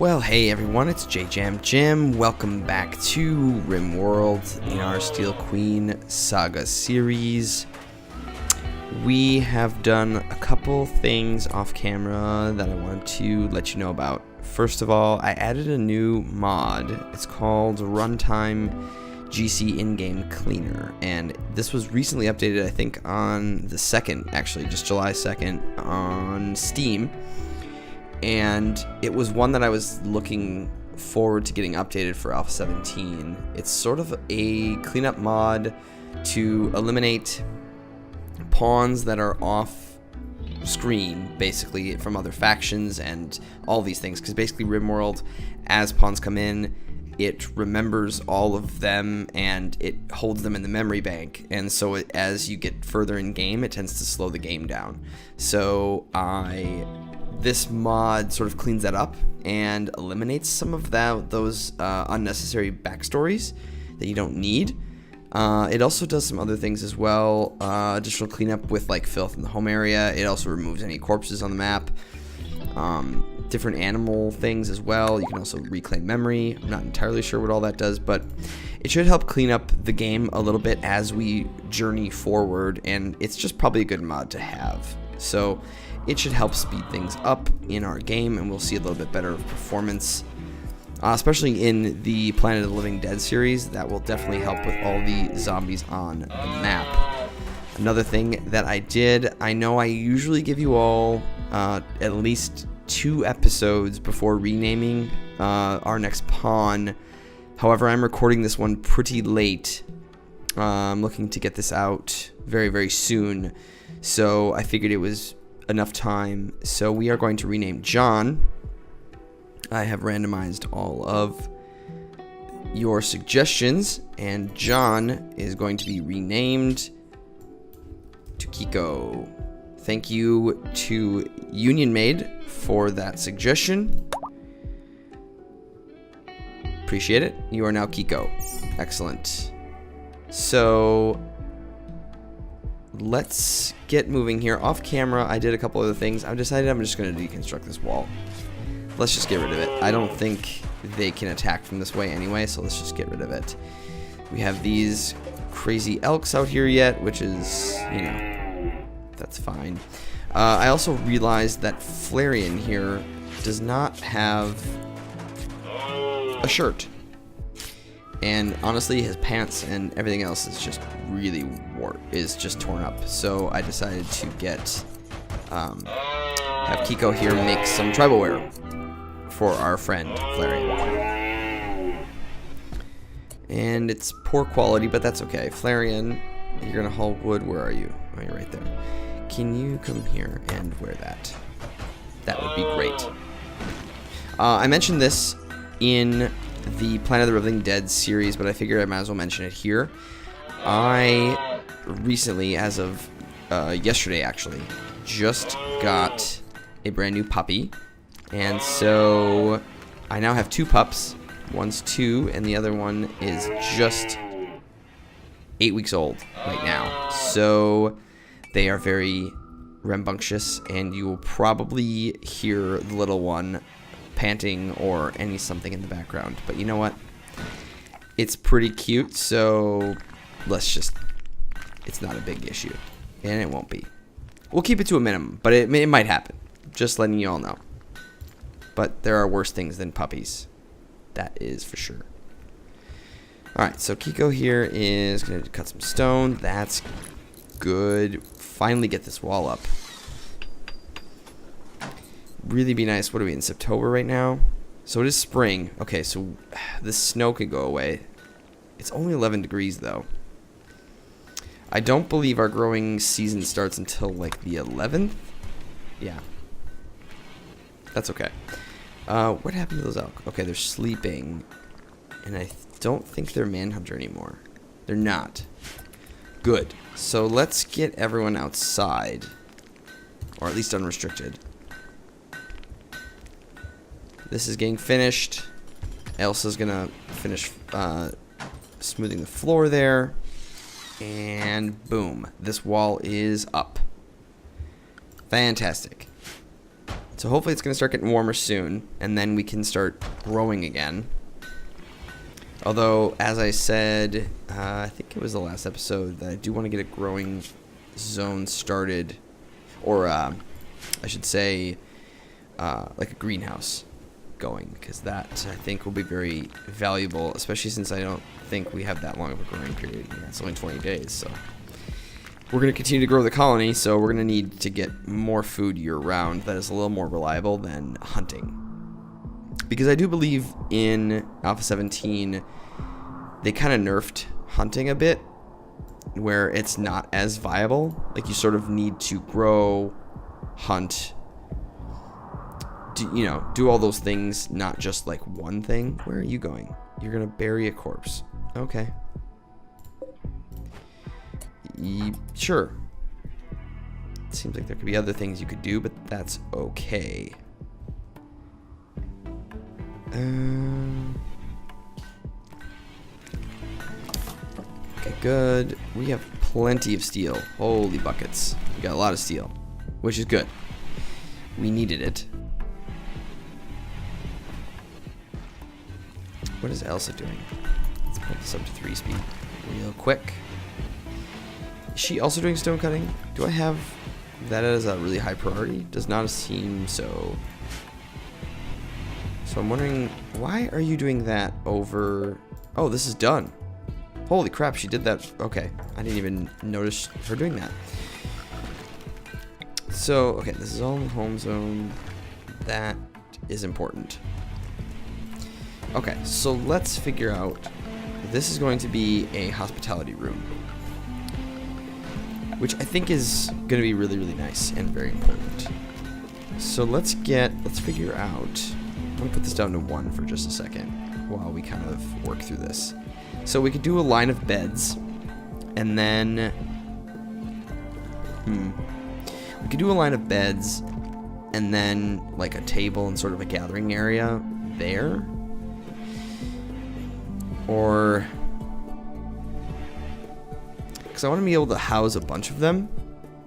Well, hey everyone, it's JJamJim. Welcome back to Rimworld in our Steel Queen Saga series. We have done a couple things off camera that I wanted to let you know about. First of all, I added a new mod. It's called Runtime GC In-Game Cleaner, and this was recently updated, I think, on the 2nd, actually, just July 2nd, on Steam. And it was one that I was looking forward to getting updated for Alpha 17. It's sort of a cleanup mod to eliminate pawns that are off screen, basically, from other factions and all these things. Because basically Rimworld, as pawns come in, it remembers all of them and it holds them in the memory bank. And so as you get further in game, it tends to slow the game down. So this mod sort of cleans that up and eliminates some of those unnecessary backstories that you don't need. It also does some other things as well. Additional cleanup with like filth in the home area. It also removes any corpses on the map. Different animal things as well. You can also reclaim memory. I'm not entirely sure what all that does, but it should help clean up the game a little bit as we journey forward, and it's just probably a good mod to have. So it should help speed things up in our game, and we'll see a little bit better performance, especially in the Planet of the Living Dead series. That will definitely help with all the zombies on the map. Another thing that I did, I know I usually give you all at least 2 episodes before renaming our next pawn. However, I'm recording this one pretty late. I'm looking to get this out very, very soon, so I figured it was enough time. So we are going to rename John. I have randomized all of your suggestions, and John is going to be renamed to Kiko. Thank you to Union Maid for that suggestion. Appreciate it. You are now Kiko. Excellent. So let's get moving here. Off camera, I did a couple other things. I've decided I'm just going to deconstruct this wall. Let's just get rid of it. I don't think they can attack from this way anyway, so let's just get rid of it. We have these crazy elks out here yet, which is, you know, that's fine. I also realized that Flareon here does not have a shirt. And honestly, his pants and everything else is just really just torn up. So I decided to have Kiko here make some tribal wear for our friend Flareon. And it's poor quality, but that's okay. Flareon, you're gonna haul wood. Where are you? Oh, you're right there. Can you come here and wear that? That would be great. I mentioned this in the Planet of the Living Dead series, but I figured I might as well mention it here. I recently, as of yesterday actually, just got a brand new puppy, and so I now have 2 pups. One's 2 and the other one is just 8 weeks old right now, so they are very rambunctious, and you will probably hear the little one panting or something in the background. But you know what? It's pretty cute, so it's not a big issue, and it won't be. We'll keep it to a minimum, but it might happen. Just letting you all know. But there are worse things than puppies. That is for sure. Alright, so Kiko here is going to cut some stone. That's good. Finally get this wall up. Really be nice. What are we in September right now? So it is spring. Okay, so the snow could go away. It's only 11 degrees though. I don't believe our growing season starts until like the 11th. Yeah. That's okay. What happened to those elk? Okay, they're sleeping. And I don't think they're Manhunter anymore. They're not. Good. So let's get everyone outside. Or at least unrestricted. This is getting finished. Elsa's gonna finish smoothing the floor there. And boom. This wall is up. Fantastic. So hopefully it's going to start getting warmer soon, and then we can start growing again. Although, as I said, I think it was the last episode, that I do want to get a growing zone started, or I should say, like a greenhouse going, because that, I think, will be very valuable, especially since I don't think we have that long of a growing period. It's only 20 days, so we're going to continue to grow the colony, so we're going to need to get more food year-round that is a little more reliable than hunting. Because I do believe in Alpha 17, they kind of nerfed hunting a bit, where it's not as viable. Like, you sort of need to grow, hunt, do all those things, not just like one thing. Where are you going? You're going to bury a corpse. Okay. Sure. Seems like there could be other things you could do, but that's okay. Okay, good. We have plenty of steel. Holy buckets. We got a lot of steel, which is good. We needed it. What is Elsa doing? Let's put this up to 3 speed real quick. Is she also doing stone cutting? Do I have that as a really high priority? Does not seem so. So I'm wondering, why are you doing that over... Oh, this is done. Holy crap, she did that. Okay, I didn't even notice her doing that. So, okay, this is all in the home zone. That is important. Okay, so let's figure out... This is going to be a hospitality room, which I think is going to be really, really nice and very important. So let's figure out... I'm going to put this down to 1 for just a second while we kind of work through this. So we could do a line of beds, and then... We could do a line of beds, and then like a table and sort of a gathering area there. Or... Because I want to be able to house a bunch of them.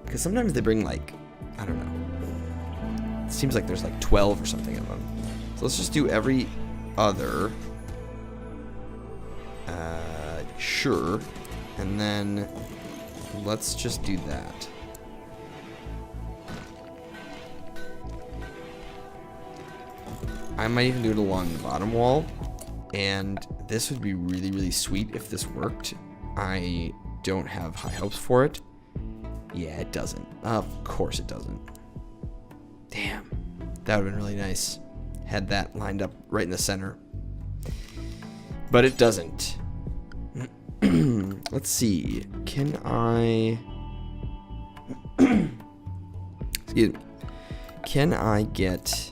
Because sometimes they bring like, I don't know. It seems like there's like 12 or something of them. So let's just do every other. Sure. And then let's just do that. I might even do it along the bottom wall. And this would be really, really sweet if this worked. I don't have high hopes for it. Yeah, it doesn't. Of course it doesn't. Damn. That would have been really nice. Had that lined up right in the center. But it doesn't. Let's see. Can I... Excuse me. Can I get...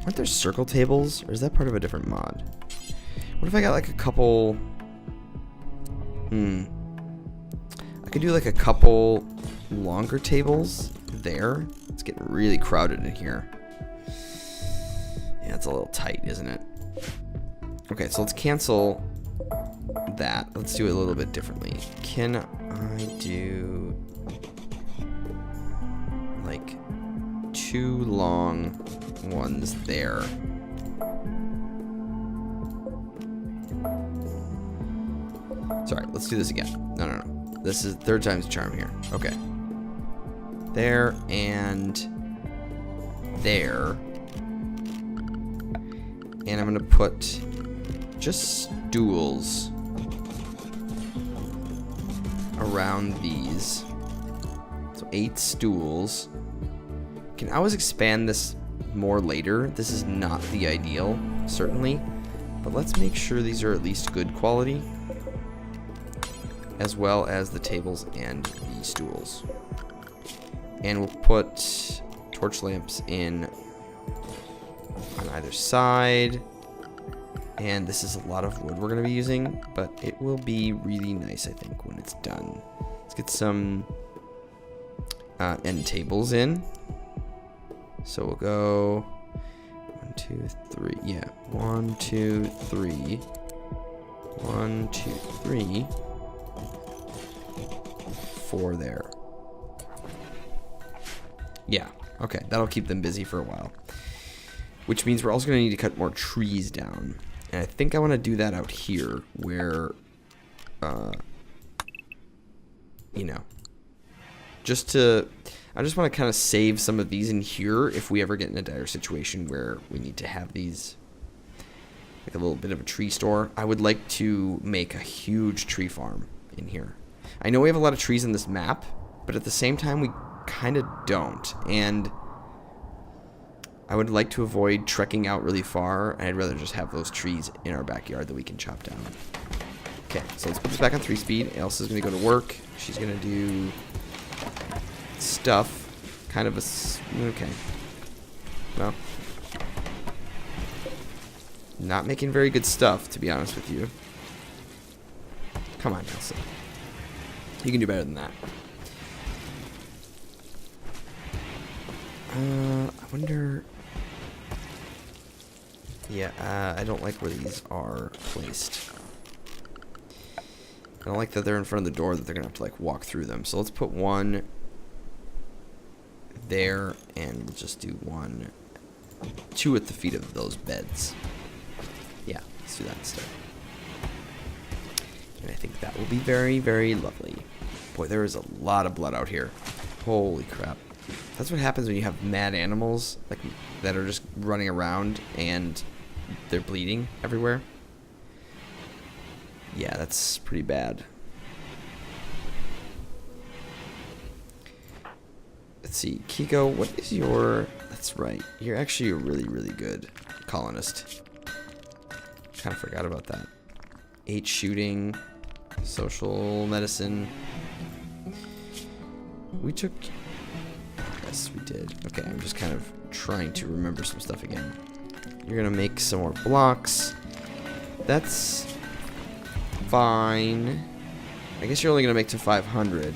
Aren't there circle tables? Or is that part of a different mod? What if I got like a couple... I could do like a couple longer tables there. It's getting really crowded in here. Yeah, it's a little tight, isn't it? Okay, so let's cancel that. Let's do it a little bit differently. Can I do like 2 long ones there? Sorry, let's do this again. No. This is 3rd time's a charm here. Okay. There and there. And I'm gonna put just stools around these. So 8 stools. Can always expand this more later. This is not the ideal, certainly. But let's make sure these are at least good quality, as well as the tables and the stools. And we'll put torch lamps in on either side. And this is a lot of wood we're going to be using, but it will be really nice, I think, when it's done. Let's get some end tables in. So we'll go 1, 2, 3. Yeah, 1, 2, 3. 1, 2, 3. 4 there. Yeah, Okay, that'll keep them busy for a while. Which means we're also going to need to cut more trees down. And I think I want to do that out here where, you know, I just want to kind of save some of these in here if we ever get in a dire situation where we need to have these, like a little bit of a tree store. I would like to make a huge tree farm in here. I know we have a lot of trees in this map, but at the same time we kind of don't. And I would like to avoid trekking out really far, and I'd rather just have those trees in our backyard that we can chop down. Okay, so let's put this back on 3-speed. Elsa's going to go to work. She's going to do stuff. Kind of a... Okay. Well. Not making very good stuff, to be honest with you. Come on, Elsa. You can do better than that. I wonder... Yeah, I don't like where these are placed. I don't like that they're in front of the door, that they're going to have to, like, walk through them. So let's put one there, and we'll just do two at the feet of those beds. Yeah, let's do that instead. And I think that will be very, very lovely. Boy, there is a lot of blood out here. Holy crap. That's what happens when you have mad animals, like, that are just running around and they're bleeding everywhere. Yeah, that's pretty bad. Let's see, Kiko, what is your... That's right, you're actually a really, really good colonist. Kind of forgot about that. 8 shooting, social medicine. We took... Yes, we did. Okay, I'm just kind of trying to remember some stuff again. You're gonna make some more blocks. That's fine. I guess you're only gonna make to 500.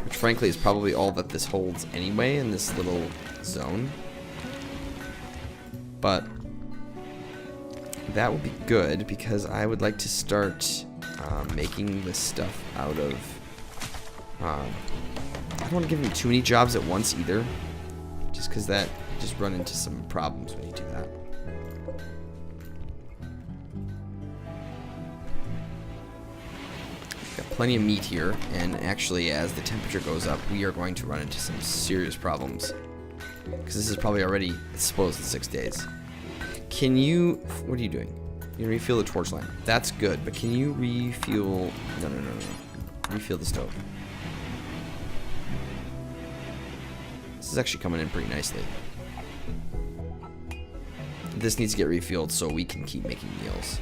Which frankly is probably all that this holds anyway in this little zone. But that would be good because I would like to start making this stuff out of... I don't want to give him too many jobs at once either. Just because that just run into some problems when you do that. We've got plenty of meat here, and actually as the temperature goes up, we are going to run into some serious problems. Because this is probably already exposed in 6 days. Can you... What are you doing? You refuel the torch lamp. That's good, but can you refuel... No. Refuel the stove. This is actually coming in pretty nicely. This needs to get refueled so we can keep making meals.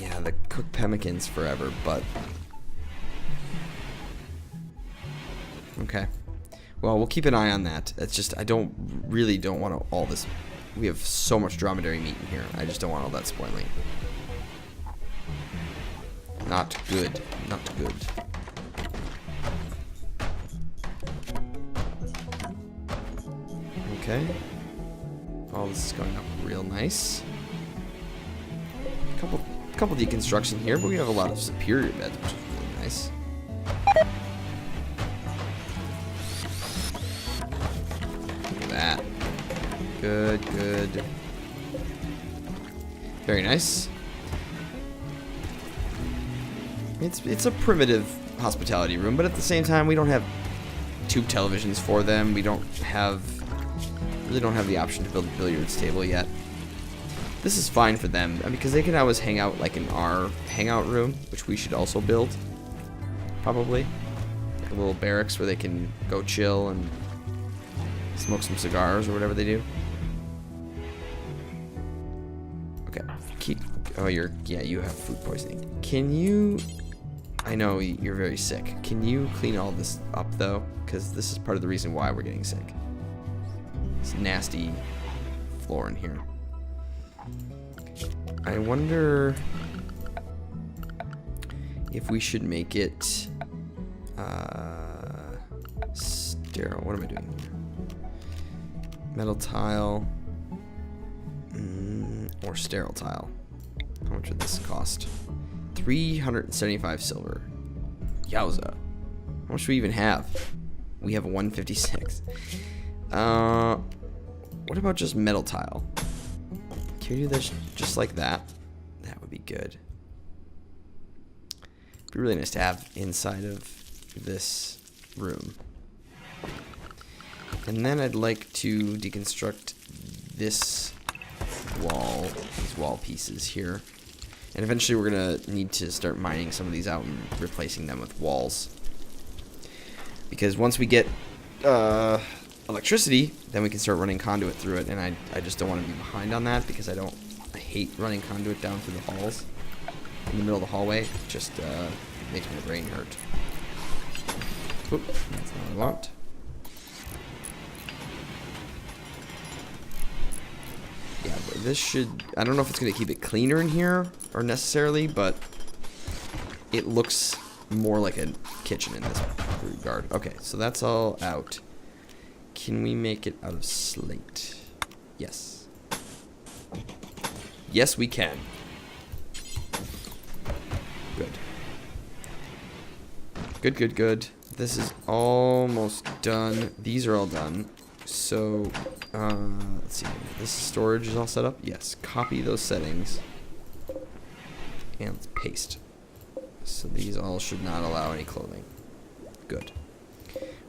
Yeah, the cooked pemmikins forever, but... Okay. Well, we'll keep an eye on that. It's just, I really don't want all this... We have so much dromedary meat in here. I just don't want all that spoiling. Not good. Not good. Okay. All this is going up real nice. Couple deconstruction here, but we have a lot of superior beds, which is really nice. Look at that. Good. Very nice. It's a primitive hospitality room, but at the same time, we don't have tube televisions for them. We really don't have the option to build a billiards table yet. This is fine for them, because they can always hang out like in our hangout room, which we should also build, probably. Like a little barracks where they can go chill and smoke some cigars or whatever they do. Okay, oh, you have food poisoning. Can you... I know you're very sick. Can you clean all this up, though? Because this is part of the reason why we're getting sick. This nasty floor in here. I wonder if we should make it sterile. What am I doing here? Metal tile or sterile tile. How much would this cost? 375 silver. Yowza. How much do we even have? We have 156. What about just metal tile? Can we do this just like that? That would be good. It'd be really nice to have inside of this room. And then I'd like to deconstruct this wall, these wall pieces here. And eventually we're going to need to start mining some of these out and replacing them with walls. Because once we get electricity, then we can start running conduit through it. And I just don't want to be behind on that because I hate running conduit down through the halls. In the middle of the hallway, it just makes my brain hurt. Oop, that's not what I want. Yeah, but this should... I don't know if it's going to keep it cleaner in here or necessarily, but it looks more like a kitchen in this regard. Okay, so that's all out. Can we make it out of slate? Yes. Yes, we can. Good. Good, good, good. This is almost done. These are all done. So, let's see. This storage is all set up. Yes. Copy those settings. And let's paste. So these all should not allow any clothing. Good.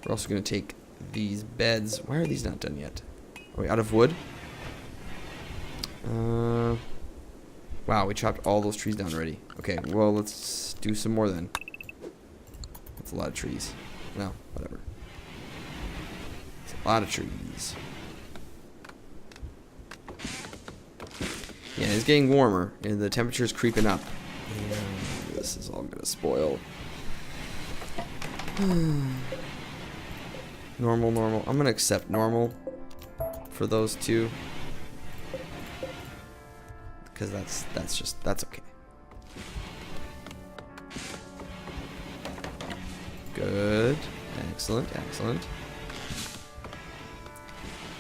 We're also going to take these beds. Why are these not done yet? Are we out of wood? Wow, we chopped all those trees down already. Okay, well, let's do some more then. That's a lot of trees. No, whatever. It's a lot of trees. Yeah, it's getting warmer, and the temperature's creeping up. And this is all gonna spoil. Normal, normal. I'm gonna accept normal for those two. Because that's okay. Good. Excellent, excellent.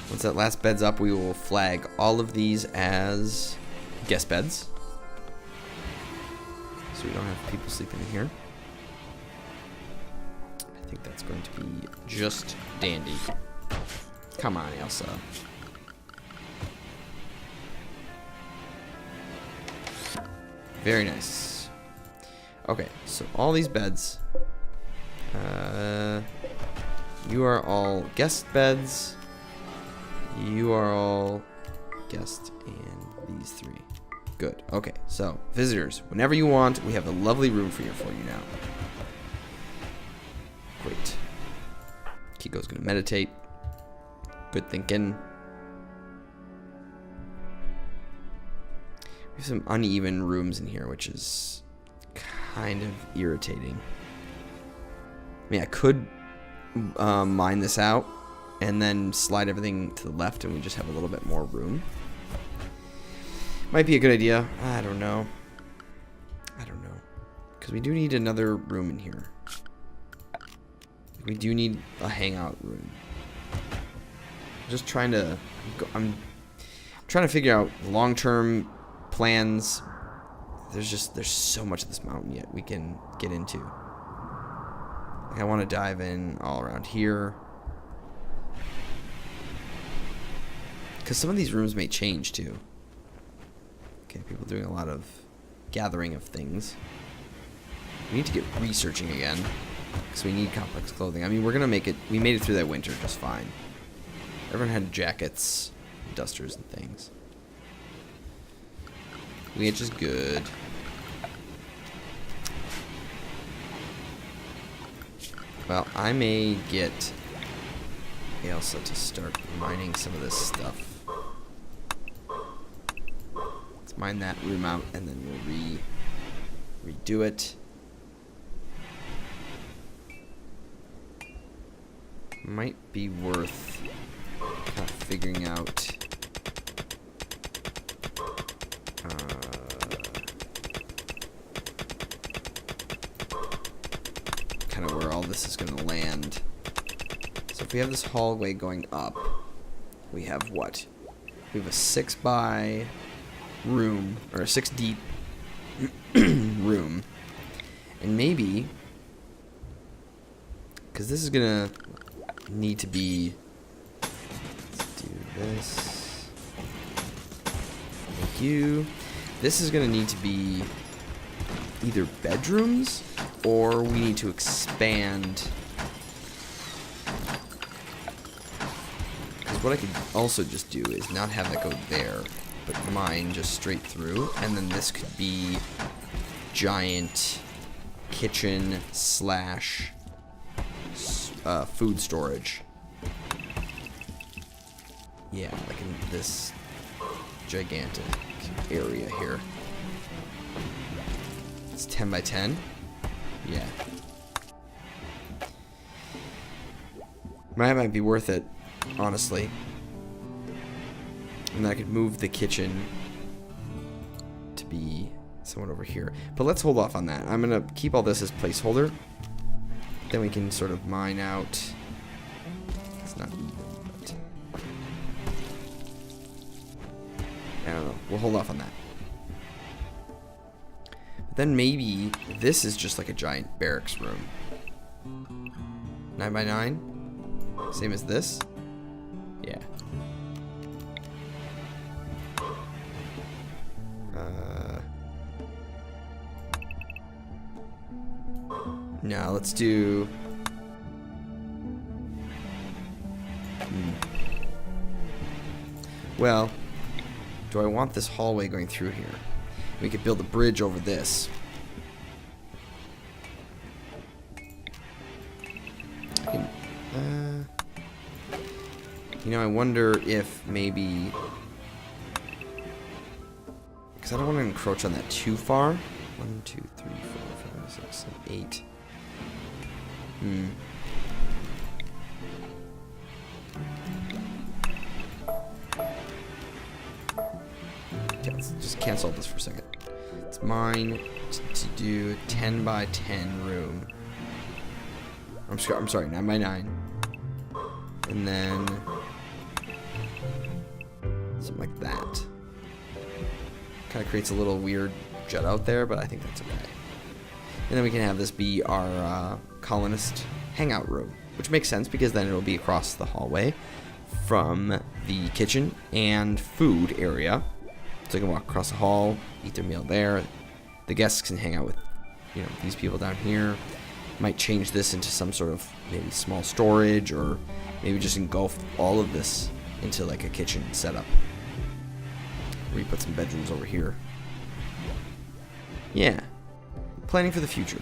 Once that last bed's up, we will flag all of these as guest beds. So we don't have people sleeping in here. I think that's going to be just dandy. Come on, Elsa. Very nice. Okay, so all these beds. You are all guest beds. You are all guest, and these three. Good. Okay, so visitors, whenever you want, we have a lovely room for you now. Great. Kiko's gonna meditate. Good thinking. We have some uneven rooms in here, which is kind of irritating. I mean, I could mine this out and then slide everything to the left and we just have a little bit more room. Might be a good idea. I don't know. Because we do need another room in here. We do need a hangout room. I'm trying to figure out long-term plans. There's so much of this mountain yet we can get into. Like, I want to dive in all around here. Because some of these rooms may change too. Okay, people doing a lot of gathering of things. We need to get researching again. Because we need complex clothing. I mean, we're going to make it. We made it through that winter just fine. Everyone had jackets, dusters, and things. Which is good. Well, I may get Elsa to start mining some of this stuff. Let's mine that room out, and then we'll redo it. Might be worth kind of figuring out kind of where all this is going to land. So if we have this hallway going up, we have what? We have a 6 by room, or a 6 deep room room. And maybe, because this is going to need to be, let's do this. Thank you. This is going to need to be either bedrooms, or we need to expand. Because what I could also just do is not have that go there, but mine just straight through, and then this could be giant kitchen slash food storage. Yeah, like in this gigantic area here. It's 10 by 10. Yeah. Might be worth it, honestly. And I could move the kitchen to be somewhat over here. But let's hold off on that. I'm going to keep all this as placeholder. Then we can sort of mine out. It's not even, but I don't know. We'll hold off on that. But then maybe this is just like a giant barracks room. 9 by 9? Same as this? Yeah. No, let's do... Well, do I want this hallway going through here? We could build a bridge over this. You know, I wonder if maybe... Because I don't want to encroach on that too far. 1, 2, 3, 4, 5, 6, 7, 8. Okay, let's just cancel this for a second. It's mine to do 10 by 10 room. I'm sorry, 9 by 9. And then something like that. Kind of creates a little weird jut out there, but I think that's okay. And then we can have this be our colonist hangout room, which makes sense because then it'll be across the hallway from the kitchen and food area. So they can walk across the hall, eat their meal there. The guests can hang out with, you know, these people down here. Might change this into some sort of maybe small storage, or maybe just engulf all of this into like a kitchen setup. We put some bedrooms over here. Yeah. Planning for the future.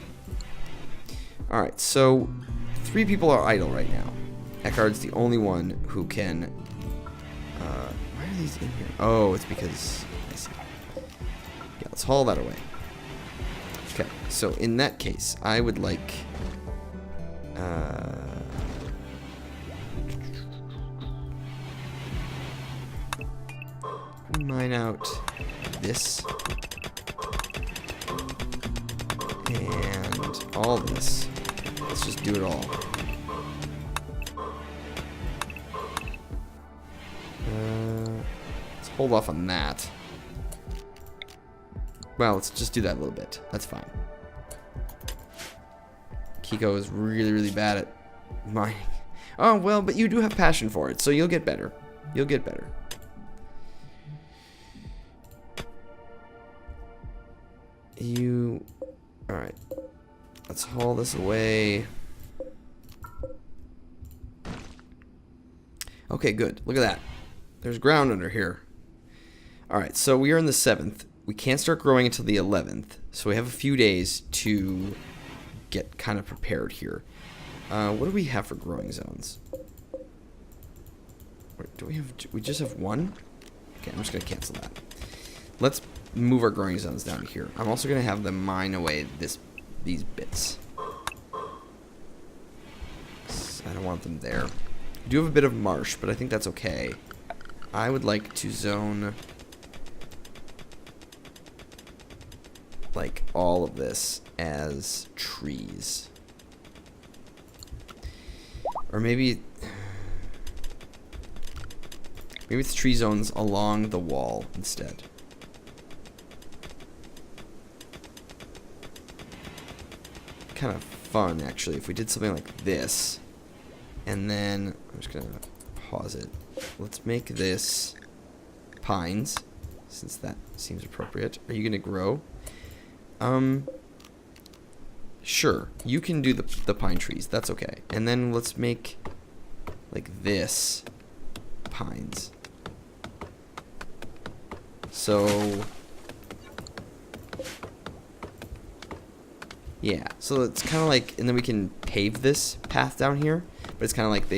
Alright, so 3 people are idle right now. Eckhart's the only one who can... why are these in here? Oh, it's because... I see. Yeah, let's haul that away. Okay, so in that case, I would like... mine out this. And all this. Let's just do it all. Let's hold off on that. Well, let's just do that a little bit. That's fine. Kiko is really, really bad at mining. Oh, well, but you do have passion for it, so you'll get better. You'll get better. Alright. Let's haul this away. Okay, good. Look at that. There's ground under here. Alright, so we are in the 7th. We can't start growing until the 11th. So we have a few days to get kind of prepared here. What do we have for growing zones? Do we have... We just have 1? Okay, I'm just going to cancel that. Let's move our growing zones down to here. I'm also going to have them mine away these bits. I don't want them there. We do have a bit of marsh, but I think that's okay. I would like to zone like all of this as trees. Or maybe it's tree zones along the wall instead. kind of fun, actually, if we did something like this. And then, I'm just going to pause it. Let's make this pines, since that seems appropriate. Are you going to grow? Sure. You can do the pine trees. That's okay. And then let's make, like, this pines. So... yeah, so it's kind of like, and then we can pave this path down here, but it's kind of like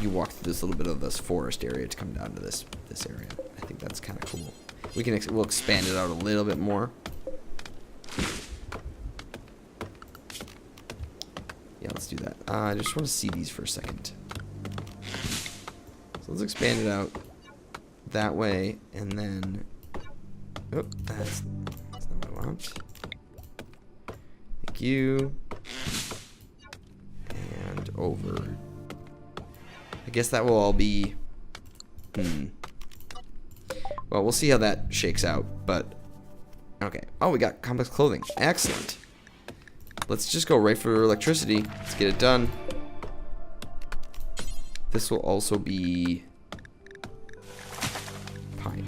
you walk through this little bit of this forest area to come down to this area. I think that's kind of cool. We'll expand it out a little bit more. Yeah, let's do that. I just want to see these for a second. So let's expand it out that way, and then, oh, that's not what I want. Thank you. And over. I guess that will all be... well, we'll see how that shakes out, but... okay. Oh, we got complex clothing. Excellent. Let's just go right for electricity. Let's get it done. This will also be... pine.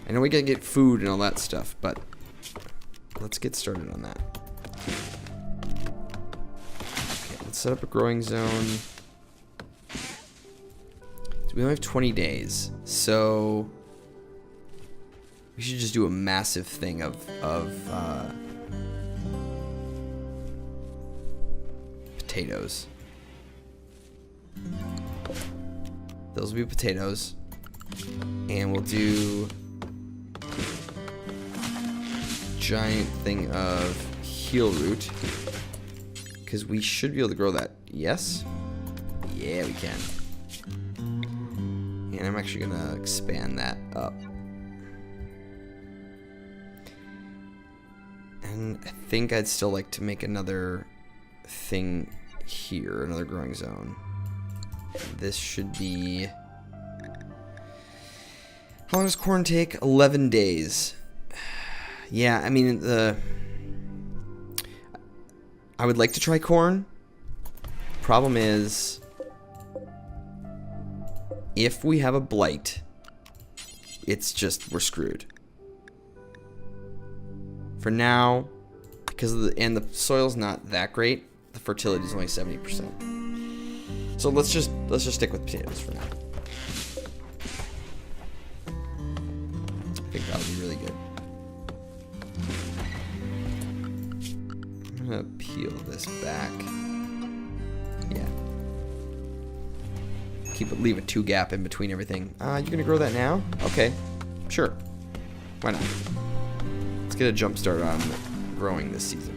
I know we gotta get food and all that stuff, but... let's get started on that. Okay, let's set up a growing zone. So we only have 20 days, so we should just do a massive thing of potatoes. Those will be potatoes, and we'll do giant thing of heel root, because we should be able to grow that. Yes? Yeah, we can. And I'm actually gonna expand that up. And I think I'd still like to make another thing here, another growing zone. This should be... how long does corn take? 11 days. Yeah, I mean, I would like to try corn. Problem is, if we have a blight, it's just, we're screwed. For now, because of the soil's not that great, the fertility is only 70%. So let's just stick with potatoes for now. I think that would be really good. I'm gonna peel this back. Yeah. Leave a 2 gap in between everything. You're gonna grow that now? Okay. Sure. Why not? Let's get a jump start on growing this season.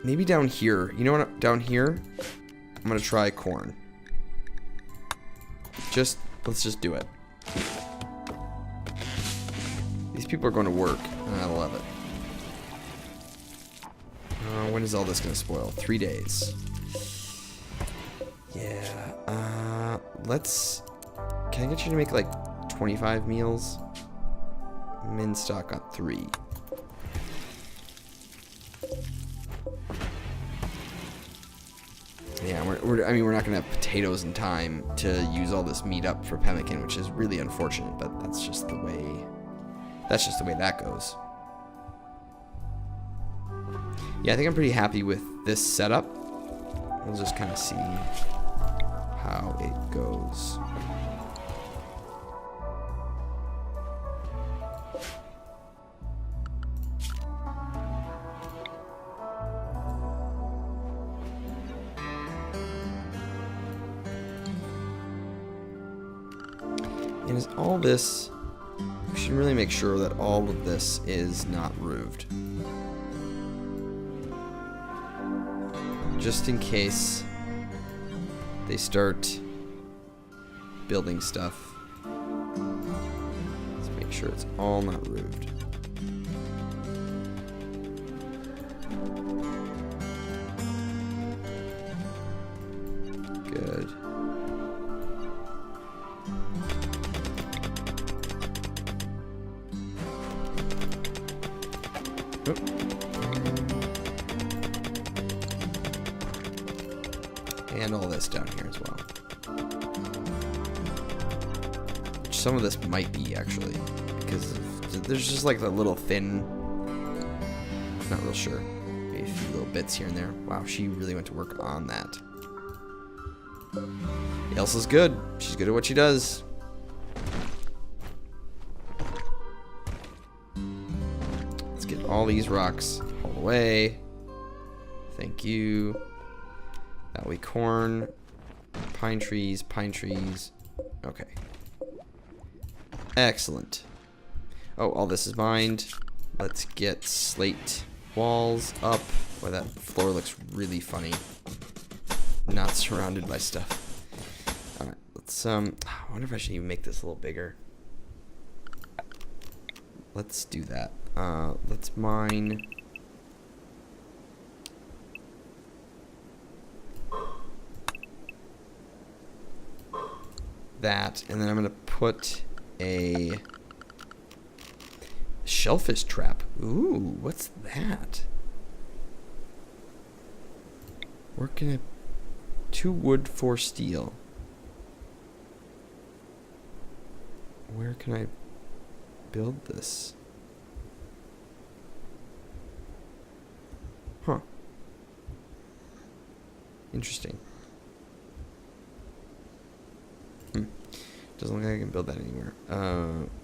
Maybe down here. You know what? Down here, I'm gonna try corn. Let's just do it. These people are going to work. I love it. When is all this gonna spoil? 3 days. Yeah. Can I get you to make like 25 meals? I'm in stock on 3. Yeah, I mean, we're not gonna have potatoes in time to use all this meat up for pemmican, which is really unfortunate, but that's just the way that goes. Yeah, I think I'm pretty happy with this setup. We'll just kind of see how it goes. And is all this... we should really make sure that all of this is not roofed. Just in case they start building stuff. Let's make sure it's all not roofed. Good. Oh. And all this down here as well. Which some of this might be, actually. Because there's just like the little thin... Not real sure. Maybe a few little bits here and there. Wow, she really went to work on that. Elsa's good. She's good at what she does. Let's get all these rocks all the way. Thank you. That way, corn, pine trees, pine trees. Okay. Excellent. Oh, all this is mined. Let's get slate walls up. Boy, that floor looks really funny. Not surrounded by stuff. Alright, let's, I wonder if I should even make this a little bigger. Let's do that. Let's mine... that, and then I'm gonna put a shellfish trap. Ooh, what's that? Working at 2 wood, 4 steel. Where can I build this? Huh. Interesting. Doesn't look like I can build that anywhere.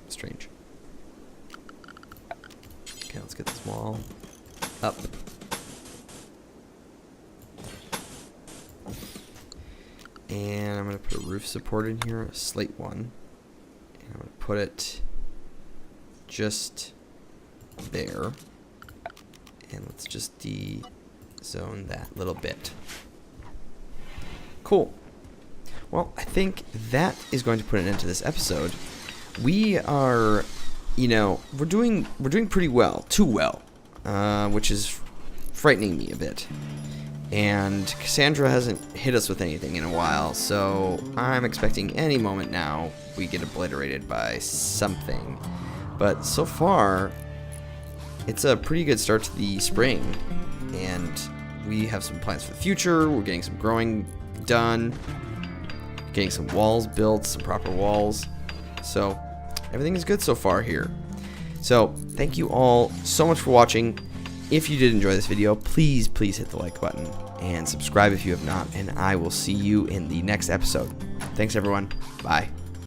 Strange. Okay, let's get this wall up. And I'm going to put a roof support in here, a slate one. And I'm going to put it just there. And let's just de-zone that little bit. Cool. Well, I think that is going to put an end to this episode. We are, you know, we're doing pretty well, too well, which is frightening me a bit. And Cassandra hasn't hit us with anything in a while, so I'm expecting any moment now we get obliterated by something. But so far, it's a pretty good start to the spring, and we have some plans for the future. We're getting some growing done. Getting some walls built, some proper walls. So, everything is good so far here. So, thank you all so much for watching. If you did enjoy this video, please hit the like button and subscribe if you have not, and I will see you in the next episode. Thanks, everyone. Bye.